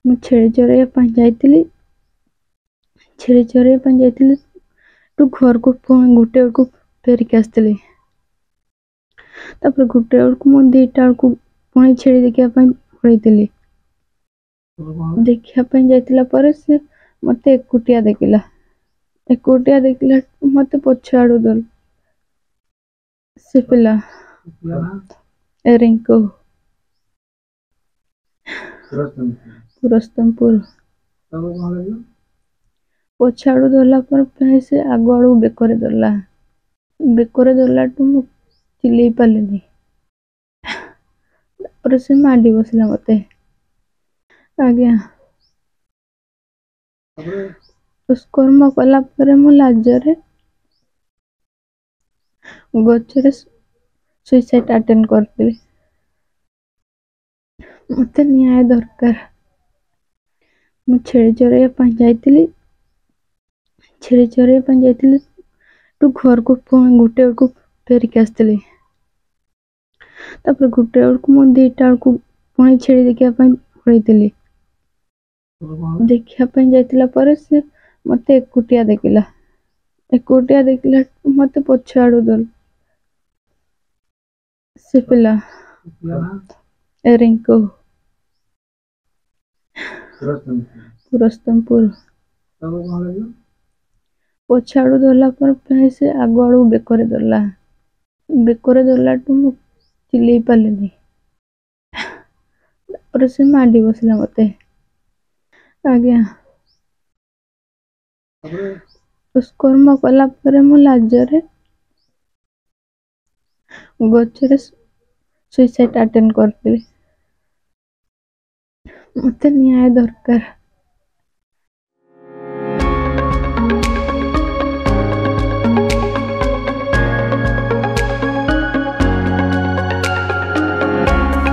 ମୁଁ ଛେଳି ଚରେଇବା ପାଇଁ ଯାଇଥିଲି। ଛେଳି ଚରେଇବା ପାଇଁ ଯାଇଥିଲି ତୁ ଘରକୁ ପୁଣି ଗୋଟେ ବେଳକୁ ଫେରିକି ଆସିଥିଲି। ତାପରେ ଗୋଟେ ବେଳକୁ ମୁଁ 2ଟା ବେଳକୁ ପୁଣି ଛେଳି ଦେଖିବା ପାଇଁ ପଳେଇଥିଲି। ଦେଖିବା ପାଇଁ ଯାଇଥିଲା ପରେ ସେ ମତେ ଏକୁଟିଆ ଦେଖିଲା ମତେ ପଛ ଆଡୁ ଧରିଲା। ସେ ପିଲା ରିଙ୍କୁ ପୁରସ୍ତମପୁର ପଛ ଆଡୁ ଧରିଲା ପରେ ପୁଣି ସେ ଆଗ ଆଡୁ ବେକରେ ଧରିଲାଠୁ ମୁଁ ଚିଲେଇ ପାରିଲିନି। ତାପରେ ସେ ମାଡି ବସିଲା ମତେ। ଆଜ୍ଞା, ଦୁଷ୍କର୍ମ କଲା ପରେ ମୁଁ ଲାଜରେ ଗଛରେ ସୁଇସାଇଡ୍ ଆଟେମ୍ପ୍ଟ କରିଥିଲି। ମତେ ନ୍ୟାୟ ଦରକାର। ମୁଁ ଛେଳି ଚରେଇବା ପାଇଁ ଯାଇଥିଲି। ଛେଳି ଚରେଇବା ପାଇଁ ଯାଇଥିଲି ତୁ ଘରକୁ ପୁଣି ଗୋଟେ ବେଳକୁ ଫେରିକି ଆସିଥିଲି। ତାପରେ ଗୋଟେ ବେଳକୁ ମୁଁ 2ଟା ବେଳକୁ ପୁଣି ଛେଳି ଦେଖିବା ପାଇଁ ପଳେଇଥିଲି। ଦେଖିବା ପାଇଁ ଯାଇଥିଲା ପରେ ସେ ମତେ ଏକୁଟିଆ ଦେଖିଲା ମତେ ପଛ ଆଡୁ ଧରିଲା। ସେ ପିଲା ରିଙ୍କୁ ପୁରସ୍ତମପୁର ପଛ ଆଡୁ ଧରିଲା ପରେ ପୁଣି ସେ ଆଗ ଆଡୁ ବେକରେ ଧରିଲାଠୁ ମୁଁ ଚିଲେଇ ପାରିଲିନି। ତାପରେ ସେ ମାଡି ବସିଲା ମତେ। ଆଜ୍ଞା, ଦୁଷ୍କର୍ମ କଲା ପରେ ମୁଁ ଲାଜରେ ଗଛରେ ସୁଇସାଇଡ୍ ଆଟେମ୍ପ୍ଟ କରିଥିଲି। ମତେ ନ୍ୟାୟ ଦରକାର।